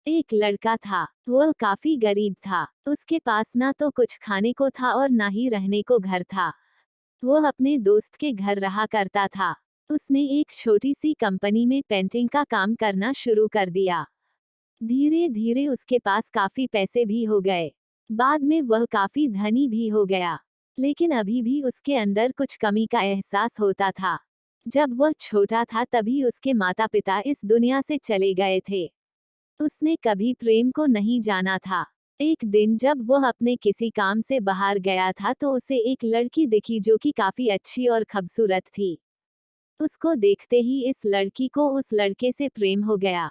एक लड़का था। वह काफी गरीब था। उसके पास ना तो कुछ खाने को था और ना ही रहने को घर था। वह अपने दोस्त के घर रहा करता था। उसने एक छोटी सी कंपनी में पेंटिंग का काम करना शुरू कर दिया। धीरे धीरे उसके पास काफी पैसे भी हो गए। बाद में वह काफी धनी भी हो गया। लेकिन अभी भी उसके अंदर कुछ कमी का एहसास होता था। जब वह छोटा था तभी उसके माता पिता इस दुनिया से चले गए थे। उसने कभी प्रेम को नहीं जाना था। एक दिन जब वह अपने किसी काम से बाहर गया था तो उसे एक लड़की दिखी जो कि काफी अच्छी और खूबसूरत थी। उसको देखते ही इस लड़की को उस लड़के से प्रेम हो गया।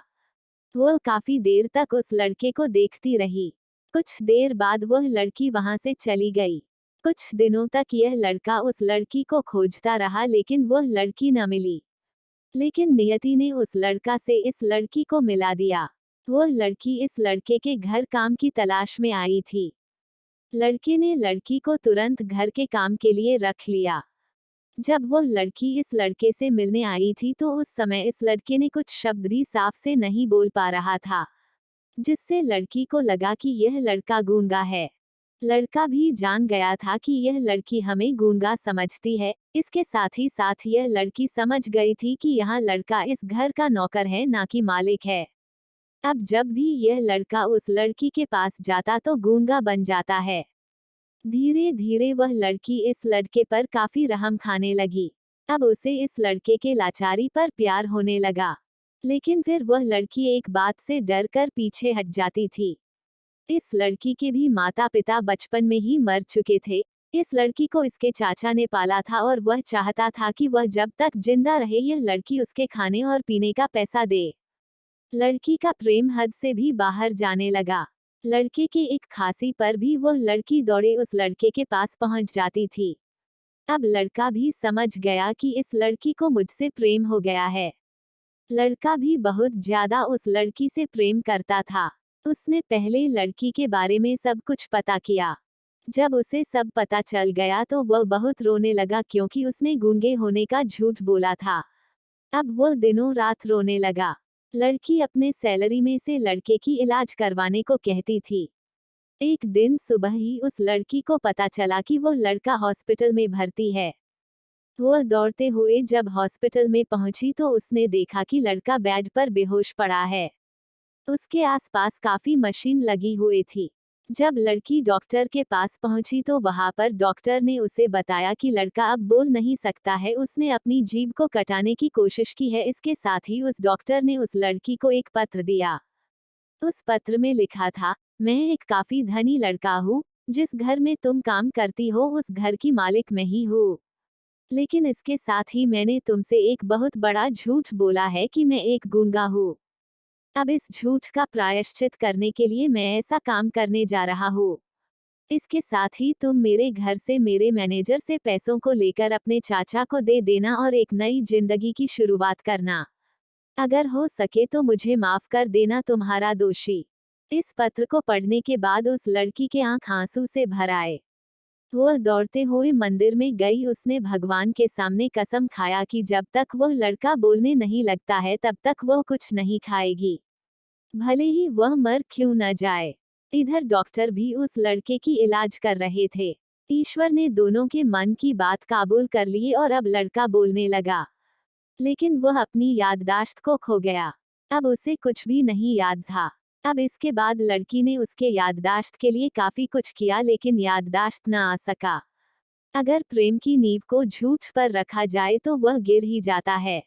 वह काफी देर तक उस लड़के को देखती रही। कुछ देर बाद वह लड़की वहां से चली गई। कुछ दिनों तक यह लड़का उस लड़की को खोजता रहा लेकिन वह लड़की न मिली। लेकिन नियति ने उस लड़का से इस लड़की को मिला दिया। वह लड़की इस लड़के के घर काम की तलाश में आई थी। लड़के ने लड़की को तुरंत घर के काम के लिए रख लिया। जब वह लड़की इस लड़के से मिलने आई थी तो उस समय इस लड़के ने कुछ शब्द भी साफ से नहीं बोल पा रहा था, जिससे लड़की को लगा कि यह लड़का गूंगा है। लड़का भी जान गया था कि यह लड़की हमें गूंगा समझती है। इसके साथ यह लड़की समझ गई थी कि यह लड़का इस घर का नौकर है ना कि मालिक है। अब जब भी यह लड़का उस लड़की के पास जाता तो गूंगा बन जाता है। धीरे धीरे वह लड़की इस लड़के पर काफी रहम खाने लगी। अब उसे इस लड़के के लाचारी पर प्यार होने लगा। लेकिन फिर वह लड़की एक बात से डर कर पीछे हट जाती थी। इस लड़की के भी माता पिता बचपन में ही मर चुके थे। इस लड़की को इसके चाचा ने पाला था और वह चाहता था कि वह जब तक जिंदा रहे यह लड़की उसके खाने और पीने का पैसा दे। लड़की का प्रेम हद से भी बाहर जाने लगा। लड़के के एक खांसी पर भी वह लड़की दौड़े उस लड़के के पास पहुंच जाती थी। अब लड़का भी समझ गया कि इस लड़की को मुझसे प्रेम हो गया है। लड़का भी बहुत ज्यादा उस लड़की से प्रेम करता था। उसने पहले लड़की के बारे में सब कुछ पता किया। जब उसे सब पता चल गया तो वह बहुत रोने लगा क्योंकि उसने गूंगे होने का झूठ बोला था। अब वह दिनों रात रोने लगा। लड़की अपने सैलरी में से लड़के की इलाज करवाने को कहती थी। एक दिन सुबह ही उस लड़की को पता चला कि वो लड़का हॉस्पिटल में भर्ती है। वह दौड़ते हुए जब हॉस्पिटल में पहुंची तो उसने देखा कि लड़का बेड पर बेहोश पड़ा है। उसके आसपास काफी मशीन लगी हुई थी। जब लड़की डॉक्टर के पास पहुंची तो वहां पर डॉक्टर ने उसे बताया कि लड़का अब बोल नहीं सकता है। उसने अपनी जीभ को कटाने की कोशिश की है। इसके साथ ही उस डॉक्टर ने उस लड़की को एक पत्र दिया। उस पत्र में लिखा था, मैं एक काफी धनी लड़का हूँ। जिस घर में तुम काम करती हो उस घर की मालिक मैं ही हूँ। लेकिन इसके साथ ही मैंने तुमसे एक बहुत बड़ा झूठ बोला है कि मैं एक गूंगा हूँ। अब इस झूठ का प्रायश्चित करने के लिए मैं ऐसा काम करने जा रहा हूँ। इसके साथ ही तुम मेरे घर से मेरे मैनेजर से पैसों को लेकर अपने चाचा को दे देना और एक नई जिंदगी की शुरुआत करना। अगर हो सके तो मुझे माफ कर देना तुम्हारा दोषी। इस पत्र को पढ़ने के बाद उस लड़की के आंख आंसू से भर आए। वह दौड़ते हुए मंदिर में गई। उसने भगवान के सामने कसम खाया कि जब तक वह लड़का बोलने नहीं लगता है तब तक वह कुछ नहीं खाएगी, भले ही वह मर क्यों न जाए। इधर डॉक्टर भी उस लड़के की इलाज कर रहे थे। ईश्वर ने दोनों के मन की बात काबूल कर ली और अब लड़का बोलने लगा। लेकिन वह अपनी याददाश्त को खो गया। अब उसे कुछ भी नहीं याद था। अब इसके बाद लड़की ने उसके याददाश्त के लिए काफी कुछ किया लेकिन याददाश्त न आ सका। अगर प्रेम की नींव को झूठ पर रखा जाए तो वह गिर ही जाता है।